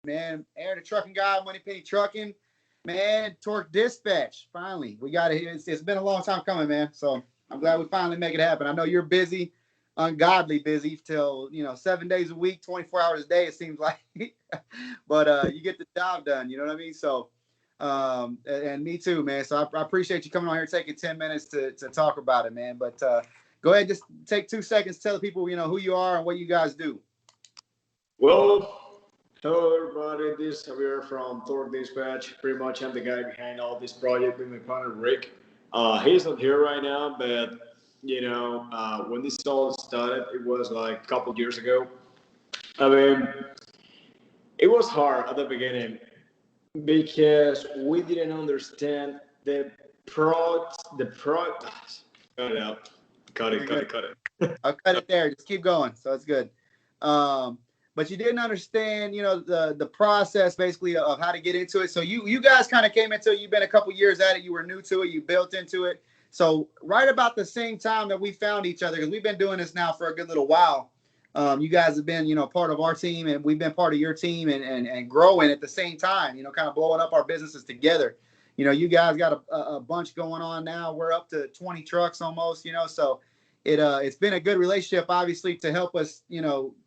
man. Aaron, the trucking guy, Moneypenny Trucking, man. Torque Dispatch. Finally, we got it. It's been a long time coming, man. So I'm glad we finally make it happen. I know you're busy, ungodly busy, till 7 days a week, 24 hours a day. It seems like, but you get the job done. You know what I mean? So, and me too, man. So I appreciate you coming on here, taking 10 minutes to talk about it, man. But go ahead, just take 2 seconds, tell the people who you are and what you guys do. Well, hello everybody, this is Javier from Torque Dispatch. Pretty much I'm the guy behind all this project with my partner Rick. He's not here right now, but when this all started, it was like a couple years ago. I mean, it was hard at the beginning because we didn't understand the cut it out. Cut it. I'll cut it there. Just keep going. So it's good. But you didn't understand, the process basically of how to get into it. So you guys kind of came into it. You've been a couple years at it. You were new to it. You built into it. So right about the same time that we found each other, because we've been doing this now for a good little while. You guys have been, part of our team, and we've been part of your team and growing at the same time, kind of blowing up our businesses together. You guys got a bunch going on now. We're up to 20 trucks almost, so it's been a good relationship, obviously, to help us,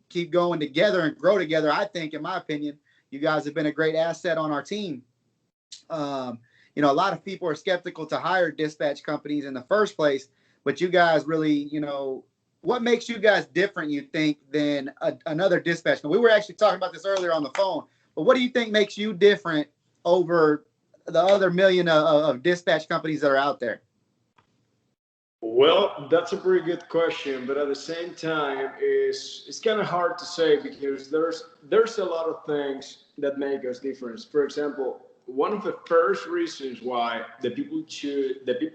keep going together and grow together. I think, in my opinion, you guys have been a great asset on our team. A lot of people are skeptical to hire dispatch companies in the first place, but you guys really, what makes you guys different, you think, than another dispatch company? We were actually talking about this earlier on the phone, but what do you think makes you different over the other million of dispatch companies that are out there? Well, that's a pretty good question, but at the same time, it's kind of hard to say because there's a lot of things that make us different. For example, one of the first reasons why the people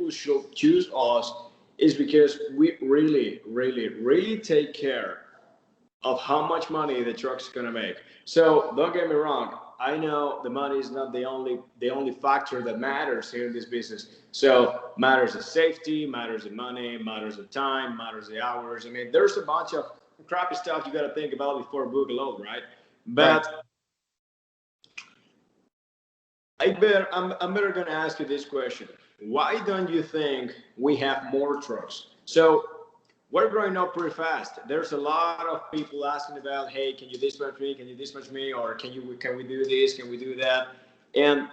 should choose us is because we really, really, really take care of how much money the truck's gonna make. So don't get me wrong. I know the money is not the only factor that matters here in this business. So matters the safety, matters the money, matters the time, matters the hours. I mean, there's a bunch of crappy stuff you got to think about before book a load, right? But I'm better gonna ask you this question: why don't you think we have more trucks? So we're growing up pretty fast. There's a lot of people asking about, hey, can you dispatch me? Can you dispatch me? Or can we do this? Can we do that? And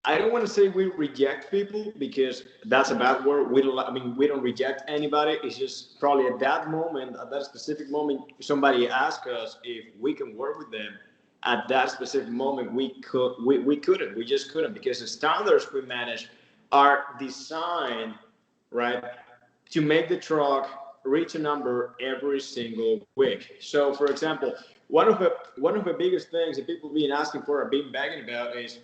I don't want to say we reject people because that's a bad word. We don't reject anybody. It's just probably at that moment, at that specific moment, somebody asked us if we can work with them. At that specific moment, we couldn't. We just couldn't because the standards we manage are designed, right, to make the truck reach a number every single week. So, for example, one of the biggest things that people have been asking for or been begging about is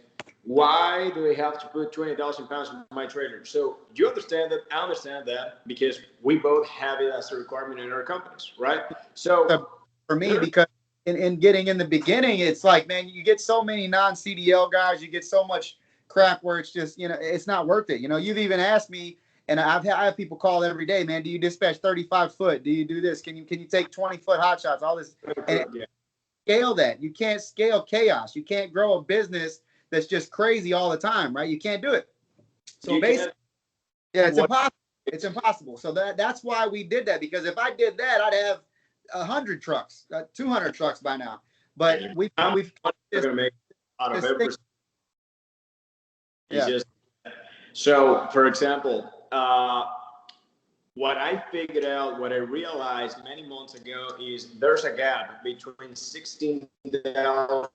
why do I have to put 20,000 pounds in my trailer? So, do you understand that? I understand that because we both have it as a requirement in our companies, right? So, for me, because in getting in the beginning, it's like, man, you get so many non-CDL guys, you get so much crap where it's just, it's not worth it. You've even asked me. And I have people call every day, man. Do you dispatch 35 foot? Do you do this? Can you take 20 foot hot shots? All this. And scale that. You can't scale chaos. You can't grow a business that's just crazy all the time, right? You can't do it. So basically, it's impossible. It's impossible. So that's why we did that. Because if I did that, I'd have 100 trucks, 200 trucks by now. But we've just gonna make out of every. Yeah. So, for example. What I figured out, what I realized many months ago is there's a gap between 16,000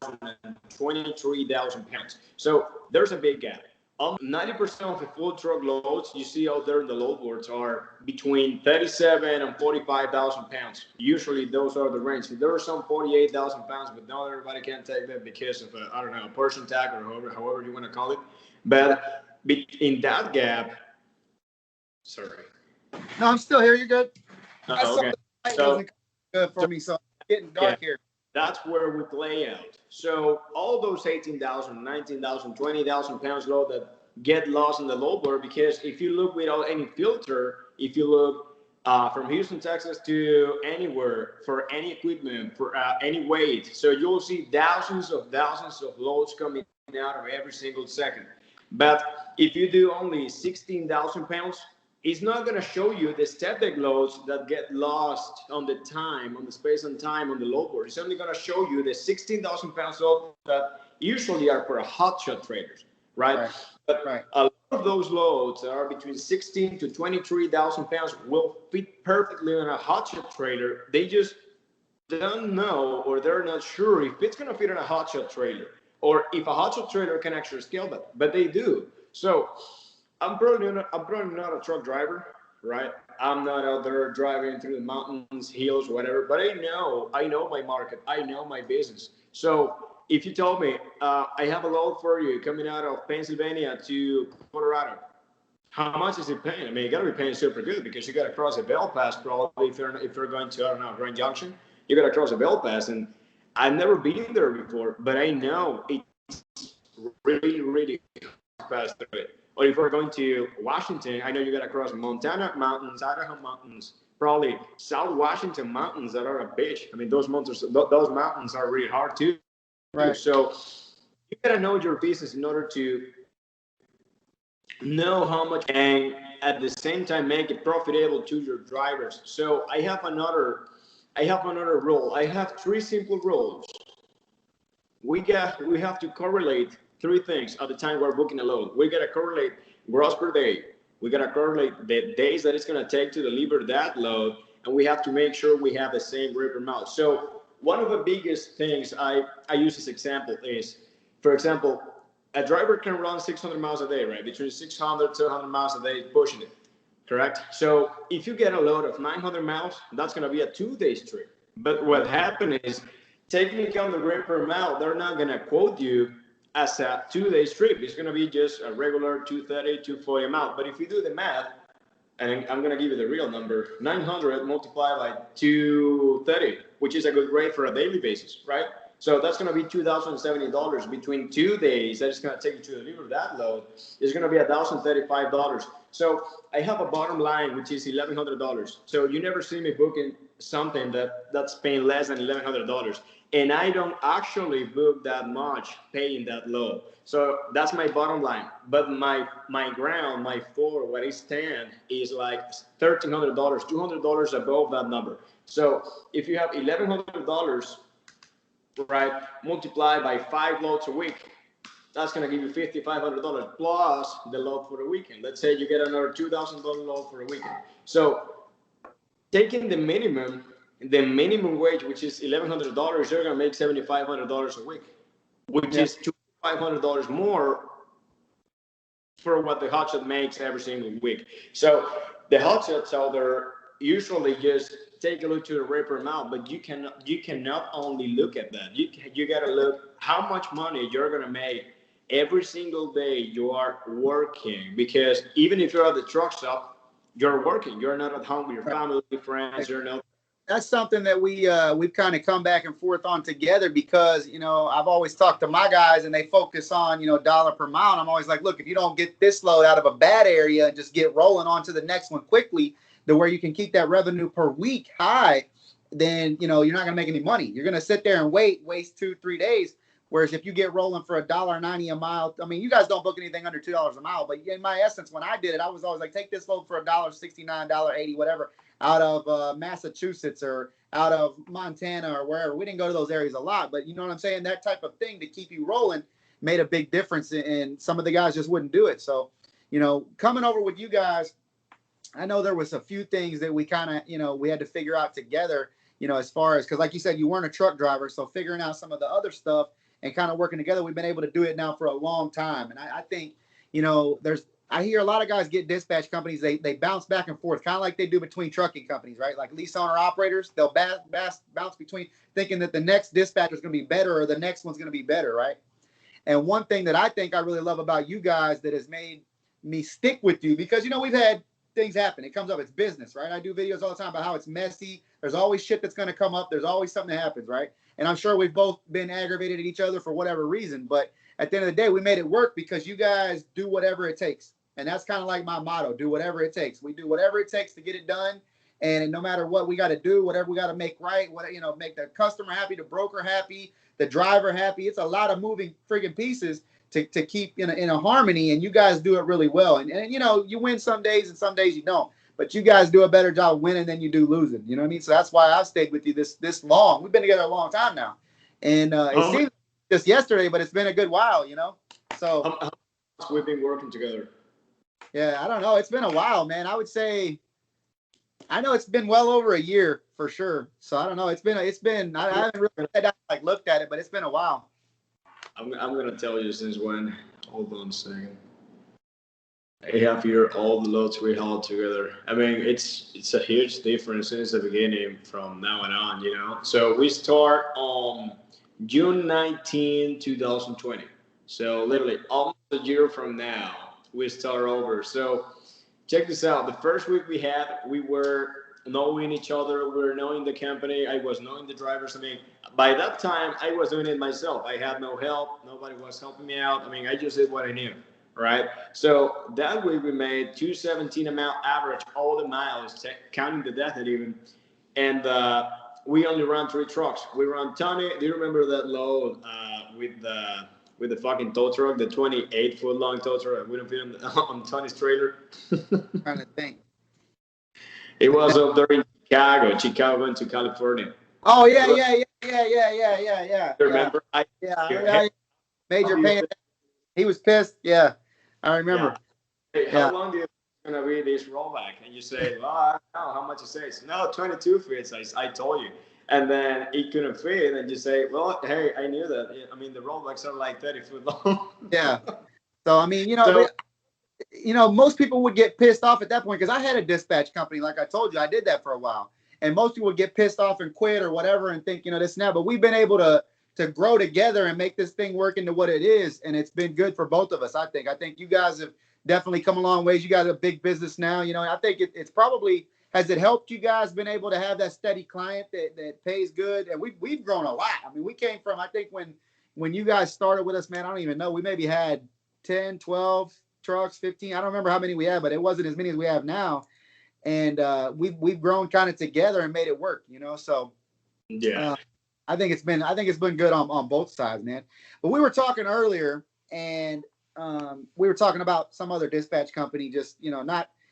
and 23,000 pounds. So there's a big gap. 90% of the full truck loads you see out there in the load boards are between 37 and 45,000 pounds. Usually those are the range. There are some 48,000 pounds, but not everybody can take that because of a person tag or however you want to call it. But in that gap, sorry. No, I'm still here. You're good. Okay. So good for me. So it's getting dark here. That's where we play out. So all those 18,000, 19,000, 20,000 pounds load that get lost in the load board, because if you look without any filter, if you look from Houston, Texas to anywhere for any equipment, for any weight. So you'll see thousands of loads coming out of every single second. But if you do only 16,000 pounds, it's not going to show you the step deck loads that get lost on the time, on the space and time on the load board. It's only going to show you the 16,000 pounds load that usually are for hotshot traders, right? But a lot of those loads that are between 16 to 23,000 pounds will fit perfectly on a hotshot trader. They just don't know, or they're not sure if it's going to fit on a hotshot trailer, or if a hotshot trailer can actually scale that, but they do. So I'm probably not a truck driver, right? I'm not out there driving through the mountains, hills, whatever. But I know my market. I know my business. So if you told me I have a load for you coming out of Pennsylvania to Colorado, how much is it paying? I mean, you got to be paying super good because you got to cross a bell pass probably if you're going to, I don't know, Grand Junction. You got to cross a bell pass, and I've never been there before, but I know it's really pass through it. Or if we're going to Washington, I know you got to cross Montana mountains, Idaho mountains, probably South Washington mountains that are a bitch. I mean, those mountains are really hard too. Right. So you got to know your business in order to know how much and at the same time make it profitable to your drivers. So I have another rule. I have three simple rules. We have to correlate three things at the time we're booking a load. We got to correlate gross per day. We got to correlate the days that it's going to take to deliver that load. And we have to make sure we have the same rate per mile. So one of the biggest things I use as example is, for example, a driver can run 600 miles a day, right? Between 600 to 700 miles a day pushing it, correct? So if you get a load of 900 miles, that's going to be a 2-day trip. But what happened is, taking account the rate per mile, they're not going to quote you as a 2-day trip. It's going to be just a regular 230, 240 amount. But if you do the math, and I'm going to give you the real number, 900 multiplied by 230, which is a good rate for a daily basis, right? So that's going to be $2,070 between 2 days. That is going to take you to deliver that load. It's going to be $1,035. So I have a bottom line, which is $1,100. So you never see me booking something that's paying less than $1,100. And I don't actually book that much paying that low. So that's my bottom line. But my ground, my floor, what I stand is like $1,300, $200 above that number. So if you have $1,100, right, multiplied by 5 loads a week, that's going to give you $5,500 plus the load for the weekend. Let's say you get another $2,000 load for a weekend. So taking the minimum wage, which is $1,100, you're going to make $7,500 a week, which is $2,500 more for what the hotshot makes every single week. So the hotshots out there usually just take a look to the rate per mile, but you cannot only look at that. You got to look how much money you're going to make every single day you are working, because even if you're at the truck stop, you're working. You're not at home with your family, friends. You're not. That's something that we've kind of come back and forth on together, because, you know, I've always talked to my guys and they focus on, you know, dollar per mile. And I'm always like, look, if you don't get this load out of a bad area and just get rolling on to the next one quickly, to where you can keep that revenue per week high, then, you know, you're not going to make any money. You're going to sit there and waste 2-3 days. Whereas if you get rolling for $1.90 a mile, I mean, you guys don't book anything under $2 a mile, but in my essence, when I did it, I was always like, take this load for $1.69, $1.80, whatever, out of Massachusetts or out of Montana or wherever. We didn't go to those areas a lot, but you know what I'm saying? That type of thing to keep you rolling made a big difference, and some of the guys just wouldn't do it. So, you know, coming over with you guys, I know there was a few things that we kind of, you know, we had to figure out together, you know, as far as, because like you said, you weren't a truck driver, so figuring out some of the other stuff and kind of working together, we've been able to do it now for a long time. And I think, you know, I hear a lot of guys get dispatch companies, they bounce back and forth, kind of like they do between trucking companies, right? Like lease owner operators, they'll bounce between thinking that the next dispatcher is going to be better or the next one's going to be better, right? And one thing that I think I really love about you guys that has made me stick with you, because, you know, we've had things happen. It comes up. It's business, right? I do videos all the time about how it's messy. There's always shit that's going to come up. There's always something that happens, right? And I'm sure we've both been aggravated at each other for whatever reason. But at the end of the day, we made it work because you guys do whatever it takes. And that's kind of like my motto, do whatever it takes. We do whatever it takes to get it done. And no matter what we got to do, whatever we got to make right, make the customer happy, the broker happy, the driver happy. It's a lot of moving friggin' pieces to keep in a harmony, and you guys do it really well. And you win some days and some days you don't. But you guys do a better job winning than you do losing. You know what I mean? So that's why I've stayed with you this long. We've been together a long time now. And it seems just yesterday, but it's been a good while, So how much we've been working together? Yeah, I don't know. It's been a while, man. I would say, I know it's been well over a year for sure. So I don't know. I haven't really looked at it, but it's been a while. I'm gonna tell you since when. Hold on a second. I have here all the loads we hauled together. I mean, it's a huge difference since the beginning from now on. So we start on June 19, 2020. So literally almost a year from now, we start over. So check this out. The first week we were knowing each other. We were knowing the company. I was knowing the drivers. I mean, by that time, I was doing it myself. I had no help. Nobody was helping me out. I mean, I just did what I knew, right? So that week we made 217 amount average, all the miles, counting the death even. And we only ran 3 trucks. We ran Tony. Do you remember that load with the fucking tow truck, the 28-foot long tow truck? We don't fit on Tony's trailer. Trying to think. It was up there in Chicago into California. Oh yeah. Remember? Yeah. Major pain. He was pissed. Yeah, I remember. Yeah. Hey, how long do you think it's gonna be this rollback? And you say, well, I don't know how much it says. No, 22 fits. I told you. And then it couldn't fit, and you say, well, hey, I knew that. I mean, the rollbacks are like 30 foot long. Yeah. So I mean, most people would get pissed off at that point because I had a dispatch company, like I told you, I did that for a while, and most people would get pissed off and quit or whatever and think this and that. But we've been able to grow together and make this thing work into what it is, and it's been good for both of us. I think you guys have definitely come a long ways. You guys have a big business now. I think it's probably, has it helped you guys been able to have that steady client that pays good? And we've grown a lot. I mean, we came from, I think when you guys started with us, man, I don't even know, we maybe had 10, 12 trucks, 15. I don't remember how many we had, but it wasn't as many as we have now. And we've grown kind of together and made it work, So yeah, I think it's been good on both sides, man. But we were talking earlier, and we were talking about some other dispatch company. Just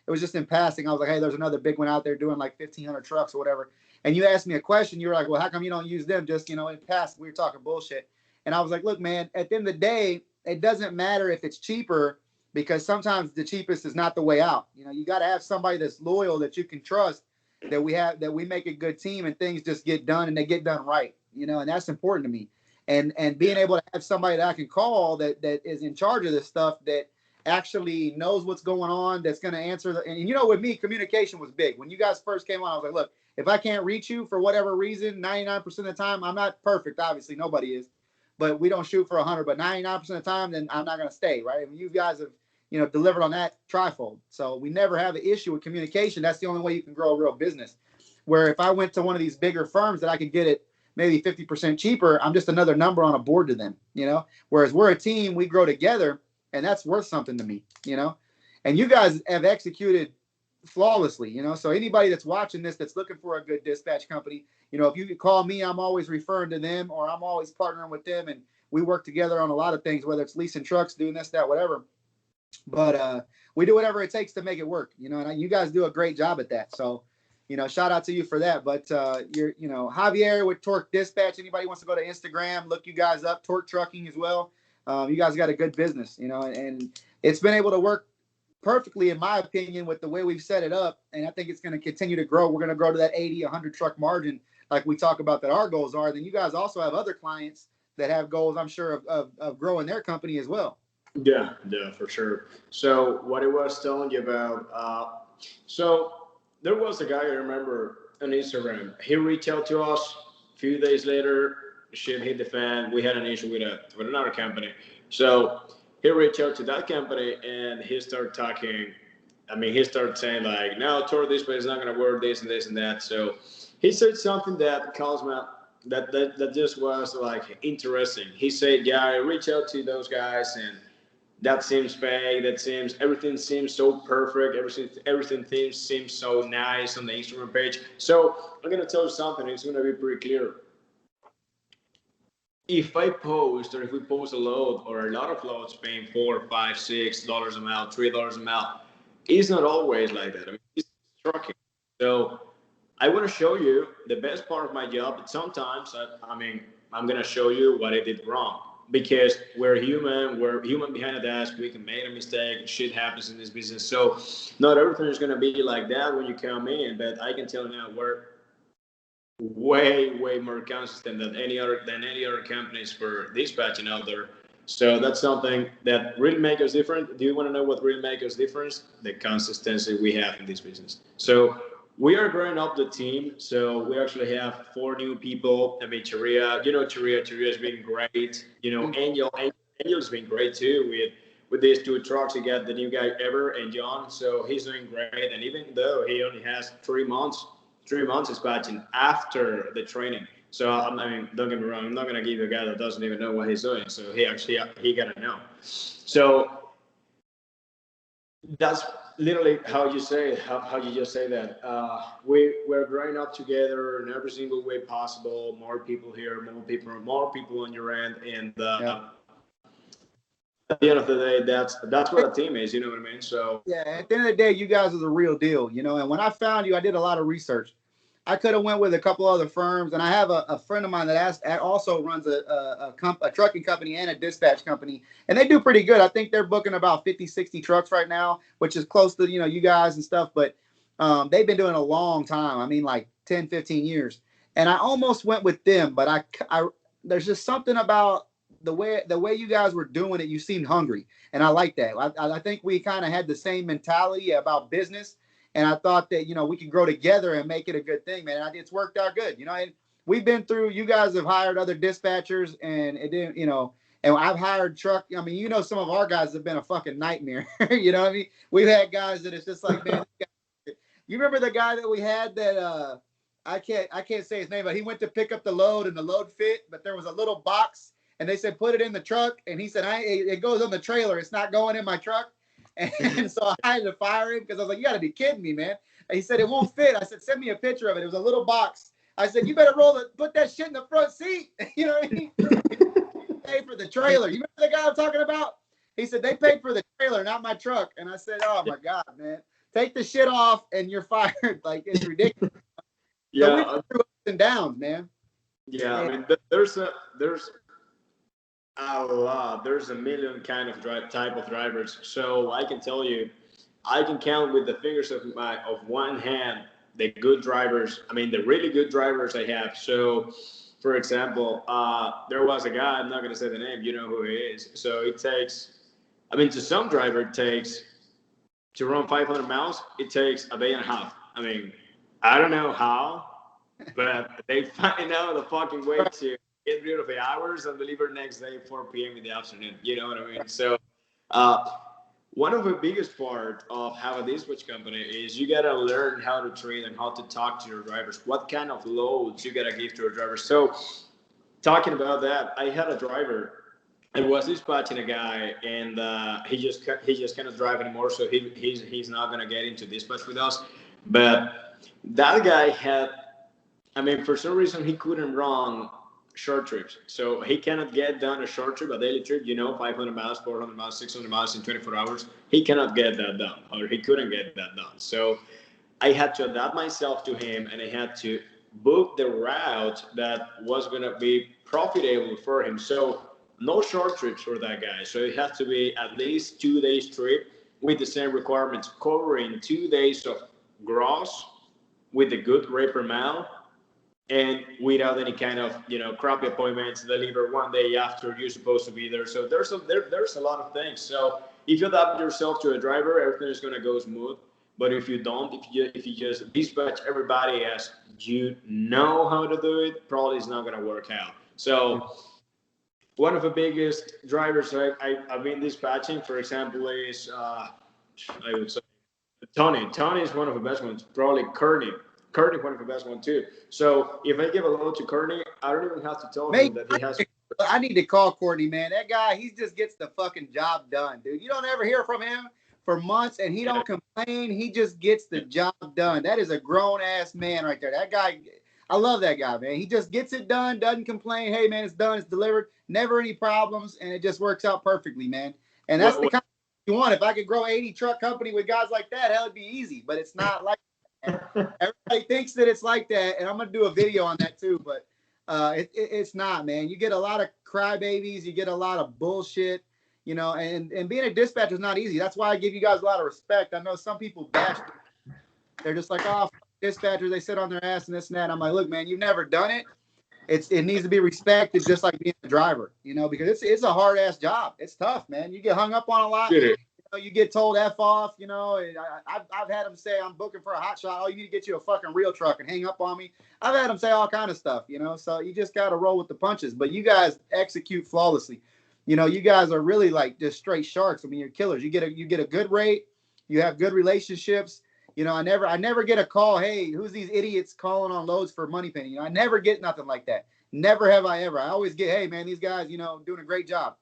it was just in passing. I was like, hey, there's another big one out there doing like 1,500 trucks or whatever. And you asked me a question. You were like, well, how come you don't use them? Just in passing, we were talking bullshit. And I was like, look, man, at the end of the day, it doesn't matter if it's cheaper, because sometimes the cheapest is not the way out. You got to have somebody that's loyal, that you can trust, that we make a good team and things just get done and they get done right. And that's important to me. And being able to have somebody that I can call that is in charge of this stuff, that actually knows what's going on, that's going to answer and with me, communication was big. When you guys first came on, I was like, look, if I can't reach you for whatever reason, 99% of the time, I'm not perfect, obviously nobody is, but we don't shoot for 100, but 99% of the time, then I'm not going to stay, right? I mean, you guys have delivered on that trifold. So we never have an issue with communication. That's the only way you can grow a real business. Where if I went to one of these bigger firms that I could get it maybe 50% cheaper, I'm just another number on a board to them, Whereas we're a team, we grow together, and that's worth something to me, And you guys have executed flawlessly, So anybody that's watching this, that's looking for a good dispatch company, if you could call me, I'm always referring to them, or I'm always partnering with them, and we work together on a lot of things, whether it's leasing trucks, doing this, that, whatever. But we do whatever it takes to make it work, and you guys do a great job at that. So, shout out to you for that. But you're, Javier with Torque Dispatch. Anybody wants to go to Instagram, look you guys up, Torque Trucking as well. You guys got a good business, and it's been able to work perfectly, in my opinion, with the way we've set it up. And I think it's going to continue to grow. We're going to grow to that 80, 100 truck margin, like we talk about that our goals are. Then you guys also have other clients that have goals, I'm sure, of growing their company as well. Yeah, for sure. So what I was telling you about, so there was a guy I remember on Instagram. He reached out to us a few days later. Shit hit the fan. We had an issue with another company. So he reached out to that company and he started talking. I mean, he started saying like, no, Toro Display is not going to work, this and this and that. So he said something that calls me up, that just was like interesting. He said, yeah, I reached out to those guys and that seems fake. That seems everything seems so perfect. Everything seems so nice on the Instagram page. So I'm gonna tell you something. It's gonna be pretty clear. If I post or if we post a load or a lot of loads paying $4, $5, $6 a mile, $3 a mile, it's not always like that. I mean, it's trucking. So I want to show you the best part of my job, but sometimes I mean I'm gonna show you what I did wrong because we're human. We're human behind a desk. We can make a mistake. Shit happens in this business. So not everything is gonna be like that when you come in. But I can tell you now we're way more consistent than any other companies for dispatching out there. So that's something that really makes us different. Do you want to know what really makes us different? The consistency we have in this business. So we are growing up the team. So we actually have 4 new people. I mean, Chiria has been great. Angel's been great too. With these 2 trucks, he got the new guy Ever and John. So he's doing great. And even though he only has 3 months, 3 months is batching after the training. So I mean, don't get me wrong. I'm not gonna give you a guy that doesn't even know what he's doing. So he gotta know. So that's literally how you say how you just say that. We're growing up together in every single way possible. More people here, more people on your end, and Yeah. at the end of the day, that's what a team is. You know what I mean? So Yeah, at the end of the day, you guys are the real deal, you know. And when I found you, I did a lot of research. I could have went with a couple other firms, and I have a friend of mine that also runs a trucking company and a dispatch company, and they do pretty good. I think they're booking about 50, 60 trucks right now, which is close to you guys and stuff. But they've been doing a long time. I mean, like 10, 15 years. And I almost went with them, but I there's just something about the way you guys were doing it. You seemed hungry, and I like that. I think we kind of had the same mentality about business, and I thought that we could grow together and make it a good thing, man. It's worked out good, And we've been through. You guys have hired other dispatchers, and it didn't. And I've hired truck. I mean, some of our guys have been a fucking nightmare. You know what I mean? We've had guys that it's just like, man. You remember the guy that we had that I can't say his name, but he went to pick up the load and the load fit, but there was a little box and they said put it in the truck, and he said it goes on the trailer. It's not going in my truck. And so I had to fire him because I was like, you got to be kidding me, man. And he said it won't fit. I said send me a picture of it. It was a little box. I said you better put that shit in the front seat. You know what I mean? Pay for the trailer. You remember the guy I'm talking about? He said they paid for the trailer, not my truck. And I said, oh my God, man, take the shit off and you're fired. Like it's ridiculous. yeah, So we went through ups and downs, man. yeah. I mean, there's a lot. There's a million kind of type of drivers. So I can tell you, I can count with the fingers of one hand the good drivers. I mean, the really good drivers I have. So, for example, there was a guy. I'm not going to say the name. You know who he is. So it takes. I mean, to some driver, it takes to run 500 miles. It takes a day and a half. I mean, I don't know how, but they find out the fucking way to get rid of the hours and deliver next day 4 p.m. in the afternoon. You know what I mean? So uh, one of the biggest part of having a dispatch company is you gotta learn how to train and how to talk to your drivers. What kind of loads you gotta give to your drivers. So talking about that, I had a driver. I was dispatching a guy, and he just cannot drive anymore. So he's not gonna get into dispatch with us. But that guy had, I mean, for some reason he couldn't run short trips. So he cannot get done a short trip, a daily trip, 500 miles, 400 miles, 600 miles in 24 hours. He cannot get that done, or he couldn't get that done. So I had to adapt myself to him, and I had to book the route that was going to be profitable for him. So no short trips for that guy. So it has to be at least 2 days trip with the same requirements, covering 2 days of gross with a good rate per mile, and without any kind of crappy appointments, deliver one day after you're supposed to be there. So there's a lot of things. So if you adapt yourself to a driver, everything is going to go smooth. But if you don't, if you just dispatch everybody as you know how to do it, probably it's not going to work out. So one of the biggest drivers I've been dispatching, for example, is I would say Tony. Tony is one of the best ones. Probably Kearney. Kearney is one of the best ones too. So if I give a load to Kearney, I don't even have to tell him that he has. I need to call Courtney, man. That guy, he just gets the fucking job done, dude. You don't ever hear from him for months, and he don't complain. He just gets the job done. That is a grown-ass man right there. That guy, I love that guy, man. He just gets it done, doesn't complain. Hey, man, it's done. It's delivered. Never any problems, and it just works out perfectly, man. And that's the kind of you want. If I could grow 80 truck company with guys like that, hell, it'd be easy. But it's not like that. Everybody thinks that it's like that, and I'm going to do a video on that too, but it's not, man. You get a lot of crybabies. You get a lot of bullshit, you know, and being a dispatcher is not easy. That's why I give you guys a lot of respect. I know some people bash. They're just like, oh, dispatchers, they sit on their ass and this and that. I'm like, look, man, you've never done it. It needs to be respected, just like being a driver, you know, because it's a hard ass job. It's tough, man. You get hung up on a lot. You know, you get told F off, you know. I've had them say I'm booking for a hot shot. Oh, you need to get you a fucking real truck and hang up on me. I've had them say all kind of stuff, you know. So you just got to roll with the punches. But you guys execute flawlessly. You know, you guys are really like just straight sharks. I mean, you're killers. You get a good rate. You have good relationships. You know, I never get a call. Hey, who's these idiots calling on loads for Moneypenny? You know, I never get nothing like that. Never have I ever. I always get, hey, man, these guys, you know, doing a great job.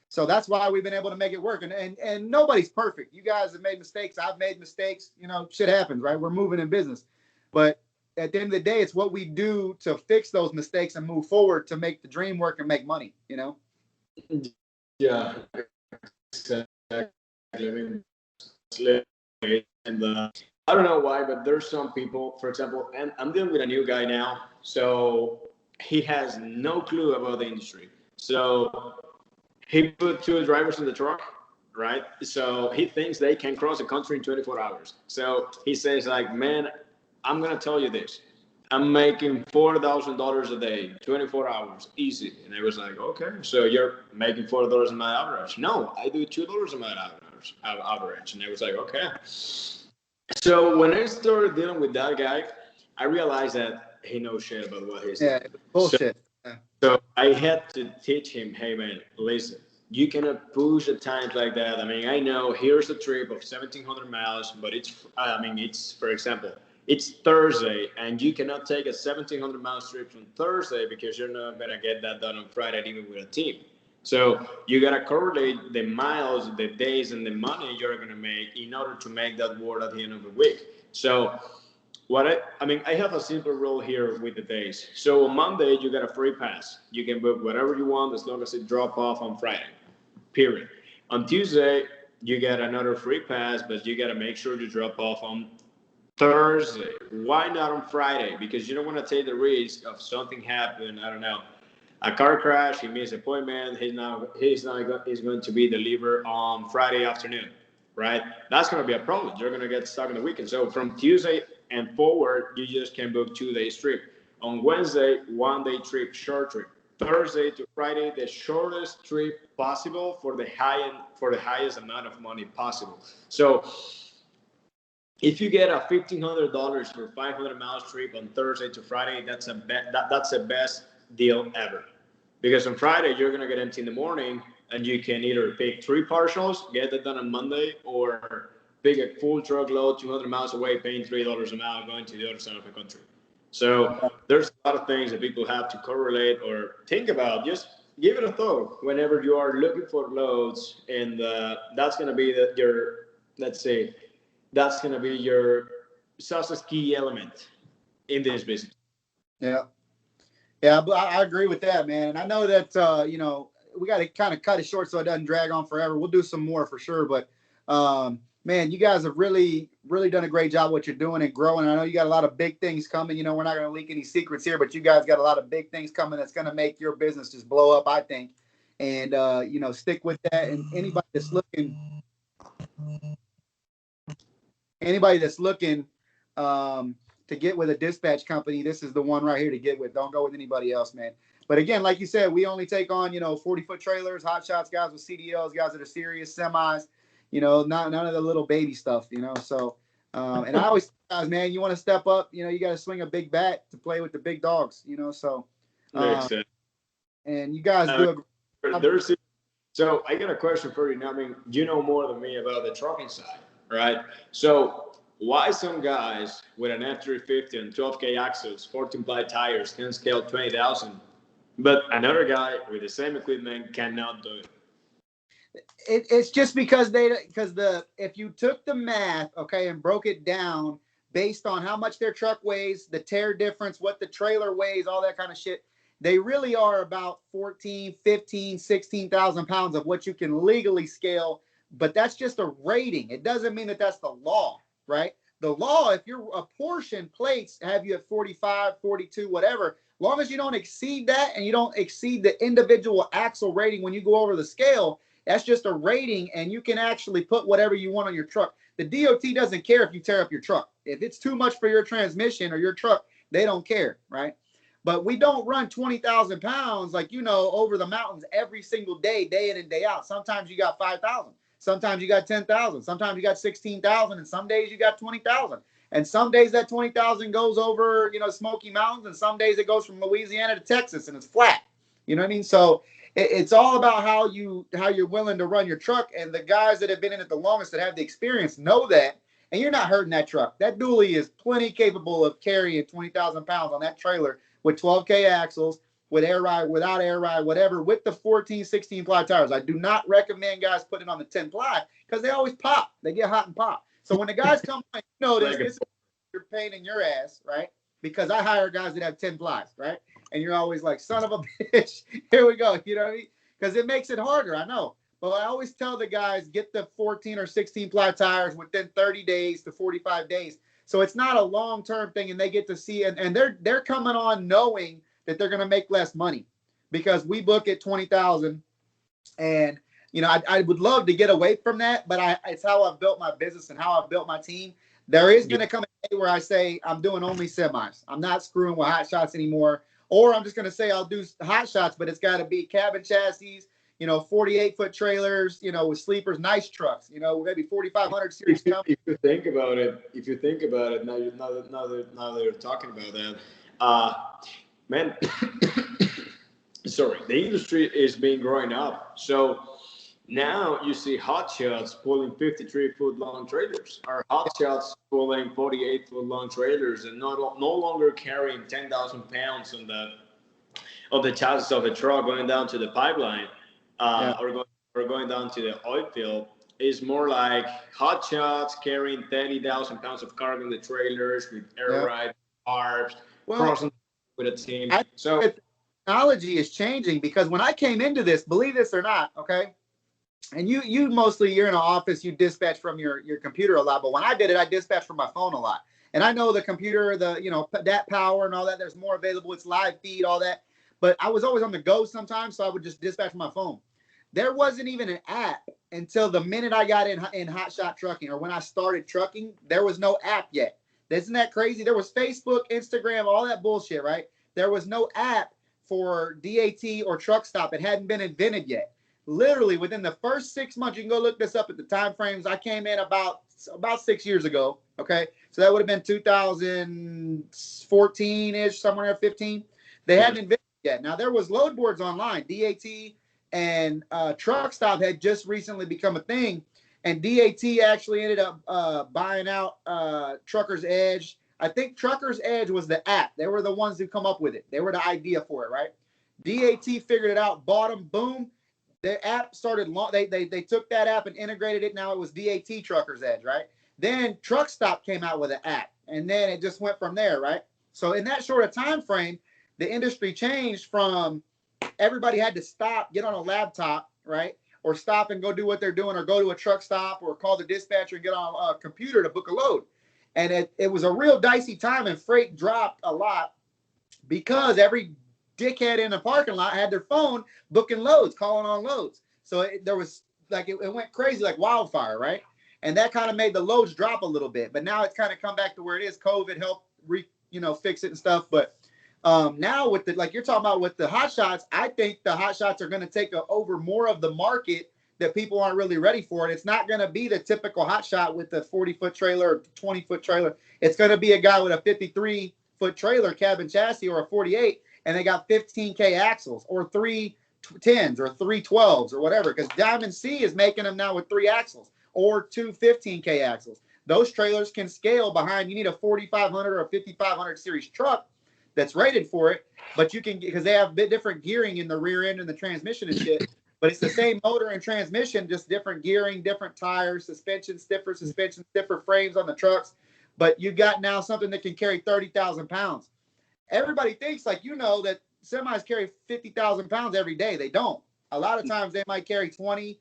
So that's why we've been able to make it work. And nobody's perfect. You guys have made mistakes. I've made mistakes. You know, shit happens, right? We're moving in business. But at the end of the day, it's what we do to fix those mistakes and move forward to make the dream work and make money, you know? Yeah, exactly. And I don't know why, but there's some people, for example, and I'm dealing with a new guy now, so he has no clue about the industry. So he put 2 drivers in the truck, right? So he thinks they can cross the country in 24 hours. So he says, like, man, I'm going to tell you this. I'm making $4,000 a day, 24 hours, easy. And I was like, okay, so you're making $4 a mile average. No, I do $2 a mile average. And I was like, okay. So when I started dealing with that guy, I realized that he knows shit about what he's doing. Bullshit. So I had to teach him, hey man, listen, you cannot push at times like that. I mean, I know here's a trip of 1,700 miles, but it's, for example, it's Thursday, and you cannot take a 1,700 mile trip on Thursday because you're not gonna get that done on Friday even with a team. So you gotta correlate the miles, the days, and the money you're gonna make in order to make that work at the end of the week. So I have a simple rule here with the days. So on Monday, you get a free pass. You can book whatever you want as long as it drop off on Friday, period. On Tuesday, you get another free pass, but you got to make sure you drop off on Thursday. Why not on Friday? Because you don't want to take the risk of something happen. I don't know, a car crash, he missed appointment. He's going to be delivered on Friday afternoon, right? That's going to be a problem. You're going to get stuck on the weekend. So from Tuesday and forward, you just can book 2 days trip. On Wednesday, 1 day trip, short trip. Thursday to Friday, the shortest trip possible for the highest amount of money possible. So if you get a $1,500 for 500 miles trip on Thursday to Friday, that's the best deal ever. Because on Friday, you're going to get empty in the morning, and you can either pick 3 partials, get it done on Monday, or pick a full truckload 200 miles away, paying $3 a mile, going to the other side of the country. So there's a lot of things that people have to correlate or think about. Just give it a thought whenever you are looking for loads, and that's going to be that's going to be your success key element in this business. Yeah. Yeah, but I agree with that, man. And I know that, you know, we got to kind of cut it short so it doesn't drag on forever. We'll do some more for sure. But, man, you guys have really, really done a great job what you're doing and growing. I know you got a lot of big things coming. You know, we're not going to leak any secrets here, but you guys got a lot of big things coming that's going to make your business just blow up, I think. And, you know, stick with that. And anybody that's looking to get with a dispatch company, this is the one right here to get with. Don't go with anybody else, man. But again, like you said, we only take on, you know, 40-foot trailers, hot shots, guys with CDLs, guys that are serious, semis, you know, none of the little baby stuff, you know. So, and I always tell guys, man, you want to step up, you know, you got to swing a big bat to play with the big dogs, you know. So, and you guys do So I got a question for you now. I mean, you know more than me about the trucking side, right? So why some guys with an F350 and 12K axles, 14 ply tires can scale 20,000, But another guy with the same equipment cannot do it. It's just because if you took the math, okay, and broke it down based on how much their truck weighs, the tear difference, what the trailer weighs, all that kind of shit, they really are about 14, 15, 16,000 pounds of what you can legally scale. But that's just a rating. It doesn't mean that that's the law, right? The law, if you're a portion plates have you at 45, 42, whatever, long as you don't exceed that and you don't exceed the individual axle rating when you go over the scale, that's just a rating, and you can actually put whatever you want on your truck. The DOT doesn't care if you tear up your truck. If it's too much for your transmission or your truck, they don't care, right? But we don't run 20,000 pounds like, over the mountains every single day, day in and day out. Sometimes you got 5,000. Sometimes you got 10,000. Sometimes you got 16,000. And some days you got 20,000. And some days that 20,000 goes over, Smoky Mountains. And some days it goes from Louisiana to Texas and it's flat. You know what I mean? So it's all about how you're willing to run your truck. And the guys that have been in it the longest that have the experience know that. And you're not hurting that truck. That dually is plenty capable of carrying 20,000 pounds on that trailer with 12K axles, with air ride, without air ride, whatever, with the 14, 16 ply tires. I do not recommend guys putting it on the 10 ply because they always pop. They get hot and pop. So when the guys come on, this is your pain in your ass, right? Because I hire guys that have 10 plies, right? And you're always like, son of a bitch, here we go. You know what I mean? Because it makes it harder, I know. But I always tell the guys, get the 14 or 16 ply tires within 30 days to 45 days. So it's not a long-term thing, and they get to see it. And they're coming on knowing that they're going to make less money because we book at 20,000. And, I would love to get away from that, but it's how I've built my business and how I've built my team. There is going to come a day where I say I'm doing only semis. I'm not screwing with hot shots anymore. Or I'm just going to say I'll do hot shots, but it's got to be cabin chassis, 48-foot trailers, with sleepers, nice trucks, maybe 4,500 series. If you think about it, now that you're talking about that, man, sorry, the industry is being growing up. So now you see hot shots pulling 53-foot long trailers, or hot shots pulling 48-foot long trailers, and no longer carrying 10,000 pounds on the chassis of the truck going down to the pipeline, or going down to the oil field. Is more like hot shots carrying 30,000 pounds of cargo in the trailers with air ride carbs, crossing with a team. So technology is changing because when I came into this, believe this or not, okay, and you mostly, you're in an office, you dispatch from your computer a lot, but when I did it, I dispatched from my phone a lot. And I know the computer, that power and all that, there's more available. It's live feed, all that. But I was always on the go sometimes, so I would just dispatch from my phone. There wasn't even an app until the minute I got in hot shot trucking, or when I started trucking, there was no app yet. Isn't that crazy? There was Facebook, Instagram, all that bullshit, right? There was no app for DAT or truck stop. It hadn't been invented yet. Literally within the first 6 months, you can go look this up at the time frames. I came in about 6 years ago. Okay. So that would have been 2014-ish, somewhere 15. They hadn't invented yet. Now there was load boards online. DAT and truck stop had just recently become a thing. And DAT actually ended up buying out Trucker's Edge. I think Trucker's Edge was the app. They were the ones who come up with it. They were the idea for it, right? DAT figured it out, bought them, boom. The app started, they took that app and integrated it. Now it was DAT Trucker's Edge, right? Then Truck Stop came out with an app, and then it just went from there, right? So in that short of time frame, the industry changed from everybody had to stop, get on a laptop, right? Or stop and go do what they're doing, or go to a truck stop, or call the dispatcher and get on a computer to book a load. And it was a real dicey time, and freight dropped a lot because every dickhead in the parking lot had their phone booking loads, calling on loads. So there was like, it went crazy like wildfire, right? And that kind of made the loads drop a little bit. But now it's kind of come back to where it is. COVID helped fix it and stuff. But now with the, like you're talking about with the hot shots, I think the hot shots are going to take over more of the market that people aren't really ready for. And it's not going to be the typical hot shot with the 40-foot trailer or 20-foot trailer. It's going to be a guy with a 53-foot trailer cabin chassis or a 48, and they got 15K axles or 3 10s or 3 12s or whatever, because Diamond C is making them now with 3 axles or 2 15K axles. Those trailers can scale behind. You need a 4,500 or a 5,500 series truck that's rated for it, but you can, because they have a bit different gearing in the rear end and the transmission and shit. But it's the same motor and transmission, just different gearing, different tires, suspension, stiffer frames on the trucks. But you got now something that can carry 30,000 pounds. Everybody thinks, like, that semis carry 50,000 pounds every day. They don't. A lot of times they might carry 20,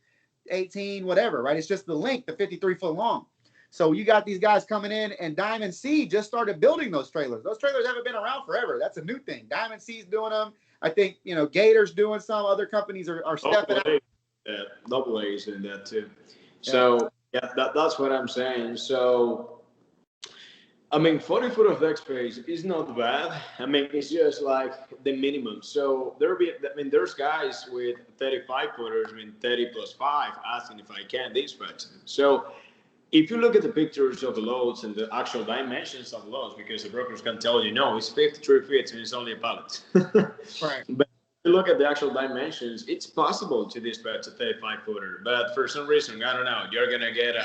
18, whatever, right? It's just the length, the 53 foot long. So you got these guys coming in, and Diamond C just started building those trailers. Those trailers haven't been around forever. That's a new thing. Diamond C's doing them. I think, Gator's doing some. Other companies are stepping up. Double A's in that too. So yeah, that's what I'm saying. So I mean, 40 foot of deck space is not bad. I mean, it's just like the minimum. So there's guys with 35 footers, 30 plus 5, asking if I can dispatch them. So if you look at the pictures of the loads and the actual dimensions of loads, because the brokers can tell you, no, it's 53 feet and it's only a pallet. Right. But if you look at the actual dimensions, it's possible to dispatch a 35 footer. But for some reason, I don't know, you're going to get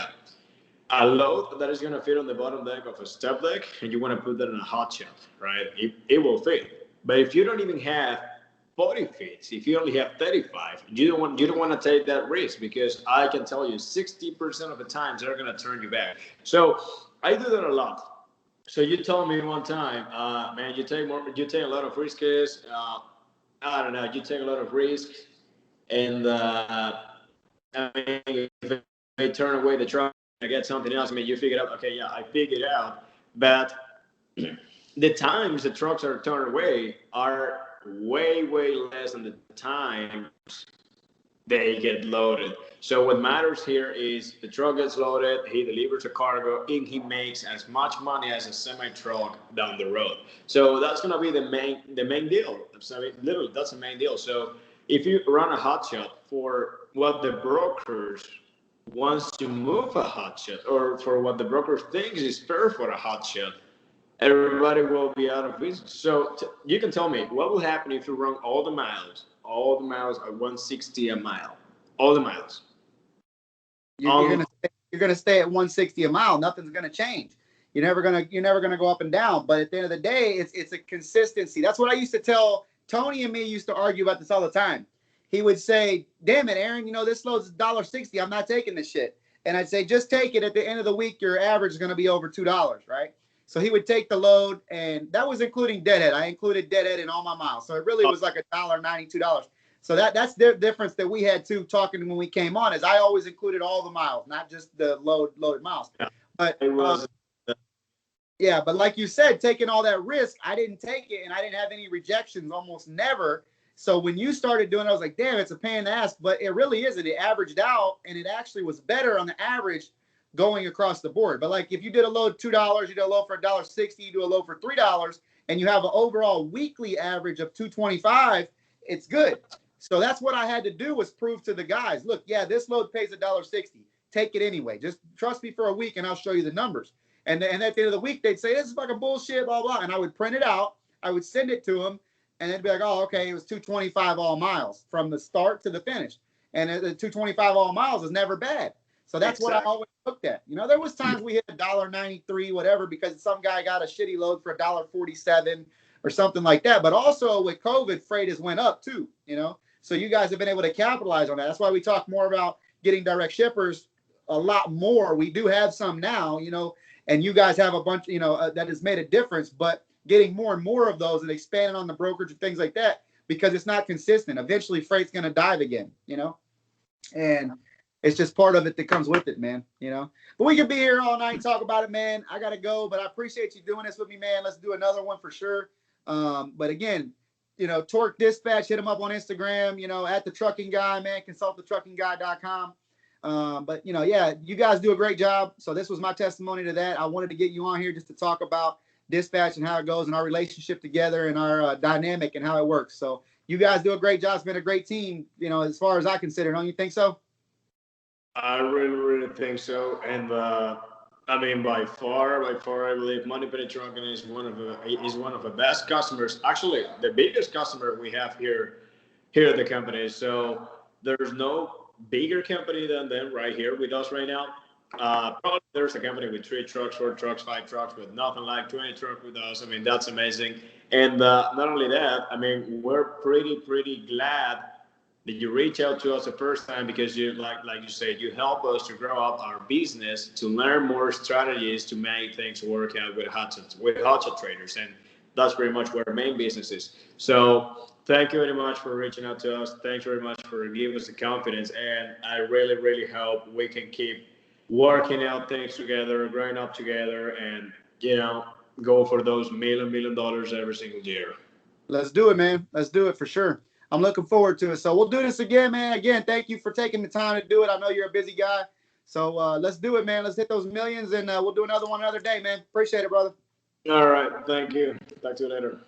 a load that is going to fit on the bottom deck of a step deck, and you want to put that in a hot shot, right? It will fit. But if you don't even have 40 feet, if you only have 35, you don't want to take that risk, because I can tell you 60% of the times they're going to turn you back. So I do that a lot. So you told me one time, man, you take a lot of risks. I don't know, you take a lot of risks, and I mean, if they turn away the truck, I get something else. I mean, you figure out, okay, yeah, I figured it out. But the times the trucks are turned away are way, way less than the times they get loaded. So what matters here is the truck gets loaded, he delivers a cargo, and he makes as much money as a semi-truck down the road. So that's going to be the main deal. So literally, that's the main deal. So if you run a hot shot for what the brokers wants to move a hot shot, or for what the broker thinks is fair for a hot shot, everybody will be out of business. So you can tell me what will happen if you run all the miles at 160 a mile, all the miles. You're gonna stay at 160 a mile. Nothing's gonna change. You're never gonna go up and down. But at the end of the day, it's a consistency. That's what I used to tell Tony, and me used to argue about this all the time. He would say, "Damn it, Aaron, this load's $1.60. I'm not taking this shit." And I'd say, "Just take it. At the end of the week, your average is going to be over $2, right?" So he would take the load, and that was including deadhead. I included deadhead in all my miles, so it really was like $1.90, $2. So that's the difference that we had too. Talking when we came on, is I always included all the miles, not just the loaded miles. But it was. Yeah, but like you said, taking all that risk, I didn't take it, and I didn't have any rejections, almost never. So when you started doing it, I was like, damn, it's a pain in the ass, but it really isn't. It averaged out, and it actually was better on the average going across the board. But like if you did a load $2, you did a load for $1.60, you do a load for $3, and you have an overall weekly average of $2.25, it's good. So that's what I had to do, was prove to the guys, look, yeah, this load pays $1.60. Take it anyway. Just trust me for a week, and I'll show you the numbers. And at the end of the week, they'd say, this is fucking bullshit, blah, blah. And I would print it out. I would send it to them. And they'd be like, oh, okay, it was 225 all miles from the start to the finish. And the 225 all miles is never bad. So that's what I always looked at. There was times we hit $1.93, whatever, because some guy got a shitty load for $1.47 or something like that. But also with COVID, freight has went up too, So you guys have been able to capitalize on that. That's why we talk more about getting direct shippers a lot more. We do have some now, and you guys have a bunch, that has made a difference. But getting more and more of those and expanding on the brokerage and things like that, because it's not consistent. Eventually freight's going to dive again, and it's just part of it that comes with it, man, But we could be here all night and talk about it, man. I got to go, but I appreciate you doing this with me, man. Let's do another one for sure. But again, Torque Dispatch, hit him up on Instagram, at the trucking guy, man, consultthetruckingguy.com. But yeah, you guys do a great job. So this was my testimony to that. I wanted to get you on here just to talk about dispatch and how it goes and our relationship together and our dynamic and how it works. So you guys do a great job. It's been a great team, as far as I consider. Don't you think so? I really, really think so. And by far, I believe Moneypenny Trucking is one of the best customers. Actually, the biggest customer we have here at the company. So there's no bigger company than them right here with us right now. Probably there's a company with 3 trucks, 4 trucks, 5 trucks, but nothing like 20 trucks with us. I mean, that's amazing. And not only that, I mean, we're pretty glad that you reach out to us the first time because you like you said, you help us to grow up our business, to learn more strategies to make things work out with hot traders, and that's pretty much where our main business is. So thank you very much for reaching out to us. Thanks very much for giving us the confidence, and I really hope we can keep working out things together, growing up together, and go for those million dollars every single year. Let's do it, man. Let's do it for sure. I'm looking forward to it. So we'll do this again, man. Again, thank you for taking the time to do it. I know you're a busy guy. So let's do it, man. Let's hit those millions, and we'll do another one another day, man. Appreciate it, brother. All right. Thank you. Talk to you later.